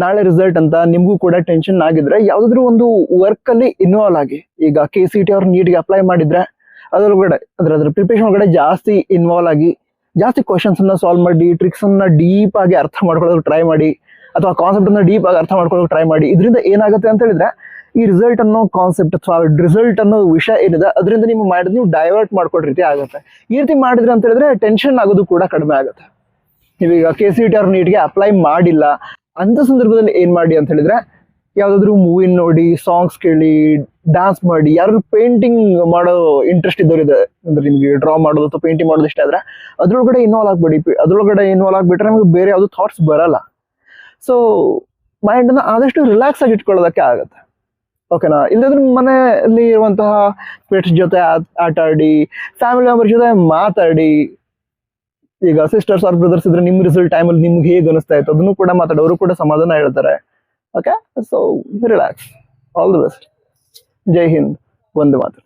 ನಾಳೆ ರಿಸಲ್ಟ್ ಅಂತ ನಿಮಗೂ ಕೂಡ ಟೆನ್ಷನ್ ಆಗಿದ್ರೆ ಯಾವ್ದಾದ್ರು ಒಂದು ವರ್ಕ್ ಅಲ್ಲಿ ಇನ್ವಾಲ್ವ್ ಆಗಿ. ಈಗ KCET ಅವ್ರು ನೀಟ್ಗೆ ಅಪ್ಲೈ ಮಾಡಿದ್ರೆ ಅದ್ರೊಳಗಡೆ ಅದ್ರ ಪ್ರಿಪರೇಷನ್ ಒಳಗಡೆ ಜಾಸ್ತಿ ಇನ್ವಾಲ್ವ್ ಆಗಿ, ಜಾಸ್ತಿ ಕ್ವಶನ್ಸ್ ಅನ್ನ ಸಾಲ್ವ್ ಮಾಡಿ, ಟ್ರಿಕ್ಸ್ ಅನ್ನ ಡೀಪ್ ಆಗಿ ಅರ್ಥ ಮಾಡ್ಕೊಳ್ಳೋಕೆ ಟ್ರೈ ಮಾಡಿ, ಅಥವಾ ಕಾನ್ಸೆಪ್ಟ್ ಅನ್ನ ಡೀಪ್ ಆಗಿ ಅರ್ಥ ಮಾಡ್ಕೊಳ್ಳೋಕೆ ಟ್ರೈ ಮಾಡಿ. ಇದರಿಂದ ಏನಾಗುತ್ತೆ ಅಂತ ಹೇಳಿದ್ರೆ ಈ ರಿಸಲ್ಟ್ ಅನ್ನೋ ಕಾನ್ಸೆಪ್ಟ್ ಅಥವಾ ರಿಸಲ್ಟ್ ಅನ್ನೋ ವಿಷಯ ಏನಿದೆ ಅದರಿಂದ ನಿಮ್ಮ ಮೈಂಡ್ ನೀವು ಡೈವರ್ಟ್ ಮಾಡ್ಕೊಳ್ಳೋ ರೀತಿ ಆಗುತ್ತೆ. ಈ ರೀತಿ ಮಾಡಿದ್ರೆ ಅಂತ ಹೇಳಿದ್ರೆ ಟೆನ್ಷನ್ ಆಗೋದು ಕೂಡ ಕಡಿಮೆ ಆಗುತ್ತೆ. ನೀವೀಗ KCET ಅವ್ರ ನೀಟ್ಗೆ ಅಪ್ಲೈ ಮಾಡಿಲ್ಲ ಅಂತ ಸಂದರ್ಭದಲ್ಲಿ ಏನ್ ಮಾಡಿ ಅಂತ ಹೇಳಿದ್ರೆ ಯಾವ್ದಾದ್ರು ಮೂವಿ ನೋಡಿ, ಸಾಂಗ್ಸ್ ಕೇಳಿ, ಡಾನ್ಸ್ ಮಾಡಿ. ಯಾರು ಪೇಂಟಿಂಗ್ ಮಾಡೋ ಇಂಟ್ರೆಸ್ಟ್ ಇದ್ದವರಿದೆ ಅಂದ್ರೆ ನಿಮ್ಗೆ ಡ್ರಾ ಮಾಡೋದು ಅಥವಾ ಪೇಂಟಿಂಗ್ ಮಾಡೋದು ಇಷ್ಟ ಆದ್ರೆ ಅದ್ರೊಳಗಡೆ ಇನ್ವಾಲ್ವ್ ಆಗ್ಬೇಡಿ. ಅದ್ರೊಳಗಡೆ ಇನ್ವಾಲ್ವ್ ಆಗ್ಬಿಟ್ರೆ ನಮಗೆ ಬೇರೆ ಯಾವ್ದು ಥಾಟ್ಸ್ ಬರಲ್ಲ. ಸೊ ಮೈಂಡ್ ಅನ್ನ ಆದಷ್ಟು ರಿಲ್ಯಾಕ್ಸ್ ಆಗಿ ಇಟ್ಕೊಳ್ಳೋದಕ್ಕೆ ಆಗುತ್ತೆ. ಓಕೆನಾ? ಇಲ್ಲದ್ರೆ ಮನೆಯಲ್ಲಿ ಇರುವಂತಹ ಪೆಟ್ಸ್ ಜೊತೆ ಆಟ ಆಡಿ, ಫ್ಯಾಮಿಲಿ ಮೆಂಬರ್ ಜೊತೆ ಮಾತಾಡಿ. ಈಗ ಸಿಸ್ಟರ್ಸ್ ಆರ್ ಬ್ರದರ್ಸ್ ಇದ್ರೆ ನಿಮ್ ರಿಸಲ್ಟ್ ಟೈಮಲ್ಲಿ ನಿಮ್ಗೆ ಹೇಗೆ ಅನಿಸ್ತಾ ಇತ್ತು ಅದನ್ನು ಕೂಡ ಮಾತಾಡೋರು ಕೂಡ ಸಮಾಧಾನ ಹೇಳ್ತಾರೆ. Okay, so relax. All the best. ಜೈ ಹಿಂದ್. ವಂದೇ ಮಾತರಂ.